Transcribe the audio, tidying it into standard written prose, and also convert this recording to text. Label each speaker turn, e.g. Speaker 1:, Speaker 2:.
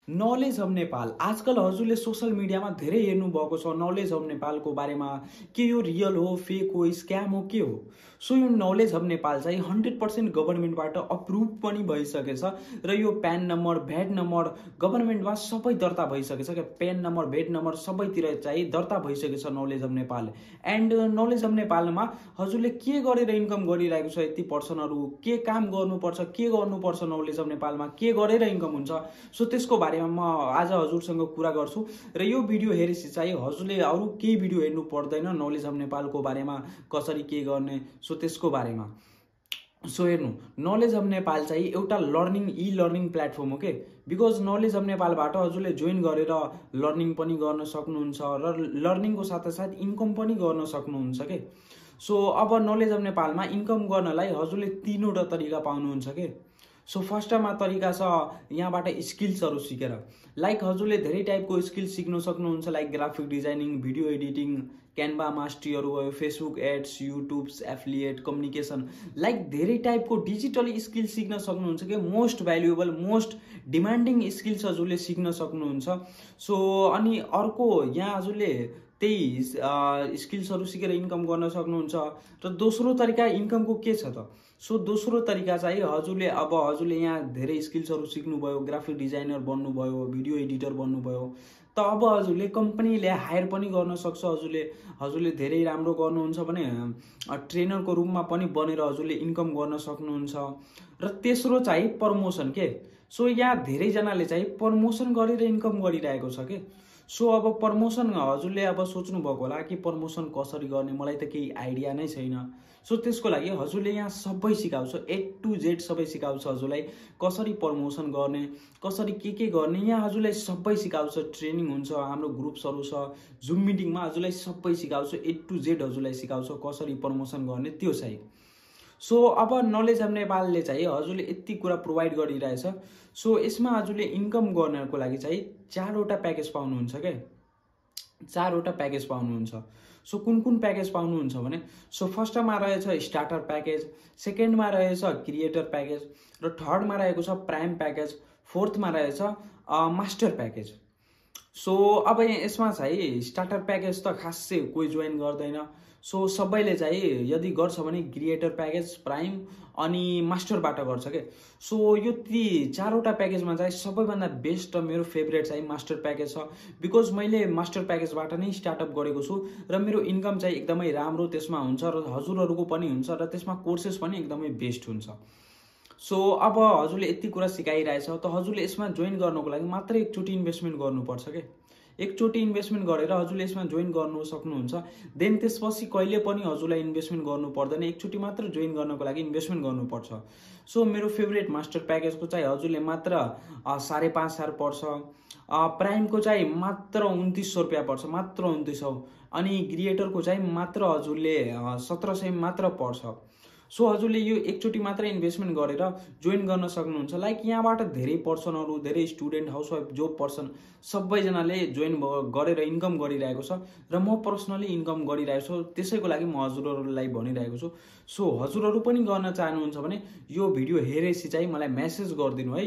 Speaker 1: Knowledge of Nepal. आजकल हजुरले social मिडियामा धेरै हेर्नु भएको छ नलेज अफ नेपालको बारेमा, के यो रियल हो, फेक हो, स्क्याम हो, के हो। सो यो नलेज अफ नेपाल चाहिँ 100% गभर्नमेन्टबाट अप्रुभ पनि भइसकेछ र यो प्यान नम्बर, भ्याट नम्बर गभर्नमेन्टमा सबै दर्ता भइसकेछ क्या। प्यान नम्बर, भ्याट नम्बर सबैतिर चाहिँ दर्ता भइसकेछ knowledge of Nepal. And knowledge of नेपालमा हजुरले के गरेर इन्कम गरिरहेको छ, यति पर्सनहरू के काम गर्नुपर्छ, के गर्नुपर्छ नलेज अफ नेपालमा, के गरेर इन्कम हुन्छ, सो त्यसको बारेमा म आज हजुरसँग कुरा गर्छु। र यो भिडियो हेरेपछि चाहिँ हजुरले अरू केही भिडियो हेर्नु पर्दैन नलेज अफ नेपालको बारेमा, कसरी के गर्ने, सो त्यसको बारेमा। सो हेर्नु, नलेज अफ नेपाल चाहिँ एउटा लर्निङ प्लेटफर्म हो के। बिकज नलेज अफ नेपालबाट हजुरले जोइन गरेर लर्निङ पनि गर्न सक्नुहुन्छ र लर्निङको साथसाथ इन्कम पनि गर्न सक्नुहुन्छ के। सो अब नलेज अफ नेपालमा इन्कम गर्नलाई हजुरले तीनवटा तरिका पाउनुहुन्छ के। सो फर्स्टमा तरिका छ यहाँबाट स्किल्सहरू सिकेर। लाइक हजुरले धेरै टाइपको स्किल सिक्न सक्नुहुन्छ, like graphic designing, video editing, Canva मास्टरीहरू भयो, Facebook ads, YouTubes, affiliate, communication, like धेरै टाइपको डिजिटल स्किल सिक्न सक्नुहुन्छ कि। Most valuable, most demanding skills हजुरले सिक्न सक्नुहुन्छ। सो अनि अर्को यहाँ हजुरले त्यही स्किल्सहरू सिकेर इन्कम गर्न सक्नुहुन्छ। र दोस्रो तरिका इन्कमको के छ त। सो दोस्रो तरिका चाहिँ हजुरले यहाँ धेरै स्किल्सहरू सिक्नुभयो, ग्राफिक डिजाइनर बन्नुभयो, भिडियो एडिटर बन्नुभयो, त अब हजुरले कम्पनीले हायर पनि गर्न सक्छ। हजुरले धेरै राम्रो गर्नुहुन्छ भने ट्रेनरको रूपमा पनि बनेर हजुरले इन्कम गर्न सक्नुहुन्छ। र तेस्रो चाहिँ प्रमोसन के। सो यहाँ धेरैजनाले चाहिँ प्रमोसन गरेर इन्कम गरिरहेको छ के। सो अब प्रमोसन हजुरले अब सोच्नु भएको होला कि प्रमोसन कसरी गर्ने, मलाई त केही आइडिया नै छैन। सो त्यसको लागि हजुरले यहाँ सबै सिकाउँछ, A to Z सबै सिकाउँछ हजुरलाई। कसरी प्रमोसन गर्ने, कसरी के गर्ने, यहाँ हजुरलाई सबै सिकाउँछ। ट्रेनिङ हुन्छ, हाम्रो ग्रुप्सहरू छ, जुम मिटिङमा हजुरलाई सबै सिकाउँछ। A to Z हजुरलाई सिकाउँछ कसरी प्रमोसन गर्ने त्यो चाहिँ। सो अब नलेज अफ नेपालले चाहिँ हजुरले यति कुरा प्रोभाइड गरिरहेछ। सो यसमा हजुरले इन्कम गर्नको लागि चाहिँ 4वटा प्याकेज पाउनुहुन्छ क्या। 4वटा प्याकेज पाउनुहुन्छ। सो कुन प्याकेज पाउनुहुन्छ भने, सो फर्स्टमा रहेछ स्टार्टर प्याकेज, सेकेन्डमा रहेछ क्रिएटर प्याकेज, र थर्डमा रहेको छ प्राइम प्याकेज, फोर्थमा रहेछ मास्टर प्याकेज। सो अब यसमा चाहिँ स्टार्टर प्याकेज त खासै कोही जोइन गर्दैन। सो सबैले चाहिँ यदि गर्छ भने क्रिएटर प्याकेज, प्राइम अनि मास्टरबाट गर्छ के। सो यो ती 4वटा प्याकेजमा चाहिँ सबैभन्दा बेस्ट मेरो फेभरेट चाहिँ मास्टर प्याकेज छ। बिकज मैले मास्टर प्याकेजबाट नै स्टार्टअप गरेको छु र मेरो इन्कम चाहिँ एकदमै राम्रो त्यसमा हुन्छ र हजुरहरूको पनि हुन्छ र त्यसमा कोर्सेस पनि एकदमै बेस्ट हुन्छ। सो अब हजुरले यति कुरा सिकाइरहेछ त हजुरले यसमा जोइन गर्नको लागि मात्र एकचोटि इन्भेस्टमेन्ट गर्नुपर्छ के। एकचोटि इन्भेस्टमेन्ट गरेर हजुरले यसमा जोइन गर्नु सक्नुहुन्छ। देन त्यसपछि कहिले पनि हजुरलाई इन्भेस्टमेन्ट गर्नु पर्दैन, एकचोटि मात्र जोइन गर्नको लागि इन्भेस्टमेन्ट गर्नुपर्छ। सो मेरो फेभरेट मास्टर प्याकेजको चाहिँ हजुरले मात्र 5,500 पर्छ, प्राइमको चाहिँ मात्र 2900 रुपियाँ पर्छ, मात्र 2900, अनि क्रिएटरको चाहिँ मात्र हजुरले 1700 मात्र पर्छ। सो हजुरले यो एकचोटि मात्र इन्भेस्टमेन्ट गरेर जोइन गर्न सक्नुहुन्छ। लाइक यहाँबाट धेरै पर्सनहरू, धेरै स्टुडेन्ट, हाउसवाइफ, जब पर्सन सबैजनाले जोइन गरेर इन्कम गरिरहेको छ र म पर्सनली इन्कम गरिरहेको छु। त्यसैको लागि म हजुरहरूलाई भनिरहेको छु। सो हजुरहरू पनि गर्न चाहनुहुन्छ भने यो भिडियो हेरेपछि चाहिँ मलाई मेसेज गरिदिनु है।